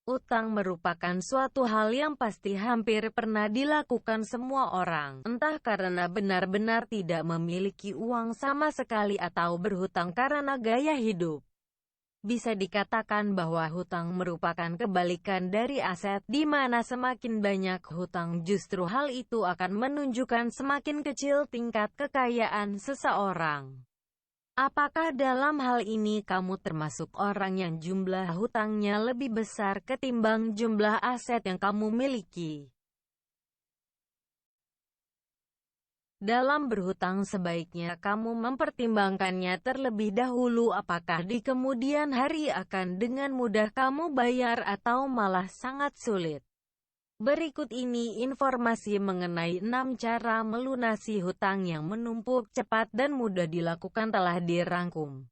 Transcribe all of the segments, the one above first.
Utang merupakan suatu hal yang pasti hampir pernah dilakukan semua orang, entah karena benar-benar tidak memiliki uang sama sekali atau berhutang karena gaya hidup. Bisa dikatakan bahwa hutang merupakan kebalikan dari aset, di mana semakin banyak hutang justru hal itu akan menunjukkan semakin kecil tingkat kekayaan seseorang. Apakah dalam hal ini kamu termasuk orang yang jumlah hutangnya lebih besar ketimbang jumlah aset yang kamu miliki? Dalam berhutang sebaiknya kamu mempertimbangkannya terlebih dahulu, apakah di kemudian hari akan dengan mudah kamu bayar atau malah sangat sulit. Berikut ini informasi mengenai 6 cara melunasi hutang yang menumpuk cepat dan mudah dilakukan telah dirangkum.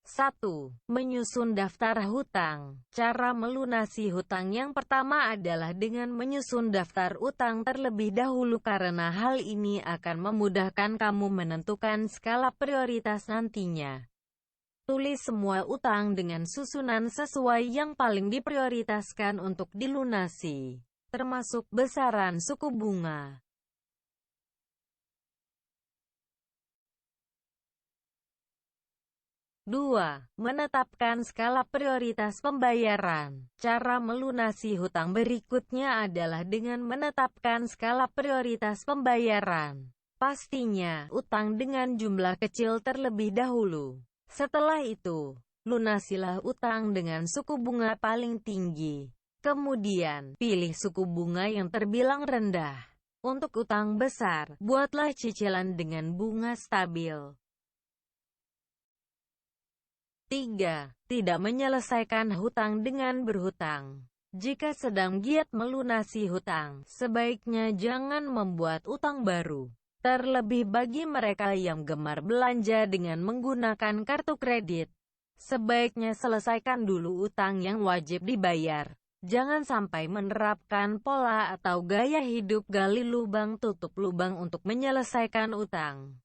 1. Menyusun daftar hutang. Cara melunasi hutang yang pertama adalah dengan menyusun daftar utang terlebih dahulu karena hal ini akan memudahkan kamu menentukan skala prioritas nantinya. Tulis semua utang dengan susunan sesuai yang paling diprioritaskan untuk dilunasi, termasuk besaran suku bunga. 2. Menetapkan skala prioritas pembayaran. Cara melunasi hutang berikutnya adalah dengan menetapkan skala prioritas pembayaran. Pastinya, utang dengan jumlah kecil terlebih dahulu. Setelah itu, lunasilah utang dengan suku bunga paling tinggi. Kemudian, pilih suku bunga yang terbilang rendah. Untuk utang besar, buatlah cicilan dengan bunga stabil. 3. Tidak menyelesaikan hutang dengan berhutang. Jika sedang giat melunasi hutang, sebaiknya jangan membuat utang baru. Terlebih bagi mereka yang gemar belanja dengan menggunakan kartu kredit. Sebaiknya selesaikan dulu utang yang wajib dibayar. Jangan sampai menerapkan pola atau gaya hidup gali lubang tutup lubang untuk menyelesaikan utang.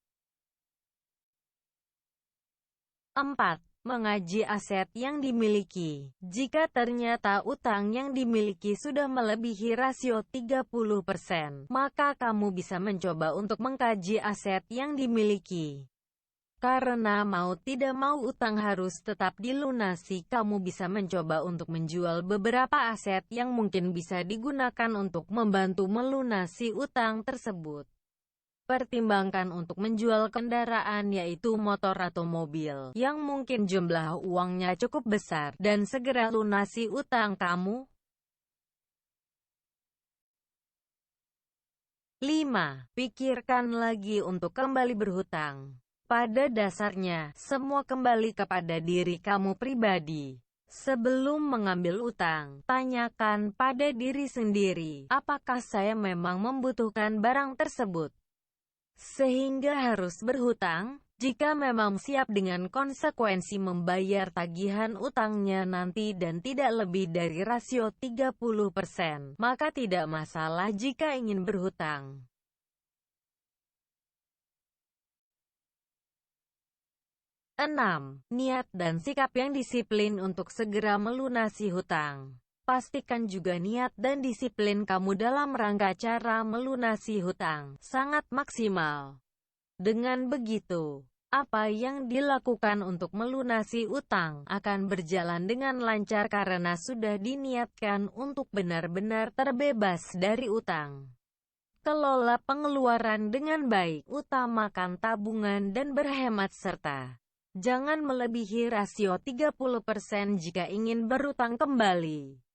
4. Mengaji aset yang dimiliki. Jika ternyata utang yang dimiliki sudah melebihi rasio 30%, maka kamu bisa mencoba untuk mengkaji aset yang dimiliki. Karena mau tidak mau utang harus tetap dilunasi, kamu bisa mencoba untuk menjual beberapa aset yang mungkin bisa digunakan untuk membantu melunasi utang tersebut. Pertimbangkan untuk menjual kendaraan, yaitu motor atau mobil, yang mungkin jumlah uangnya cukup besar, dan segera lunasi utang kamu. 5. Pikirkan lagi untuk kembali berhutang. Pada dasarnya, semua kembali kepada diri kamu pribadi. Sebelum mengambil utang, tanyakan pada diri sendiri, apakah saya memang membutuhkan barang tersebut? Sehingga harus berhutang, jika memang siap dengan konsekuensi membayar tagihan utangnya nanti dan tidak lebih dari rasio 30%, maka tidak masalah jika ingin berhutang. 6. Niat dan sikap yang disiplin untuk segera melunasi hutang. Pastikan juga niat dan disiplin kamu dalam rangka cara melunasi hutang sangat maksimal. Dengan begitu, apa yang dilakukan untuk melunasi utang akan berjalan dengan lancar karena sudah diniatkan untuk benar-benar terbebas dari utang. Kelola pengeluaran dengan baik, utamakan tabungan dan berhemat serta jangan melebihi rasio 30% jika ingin berutang kembali.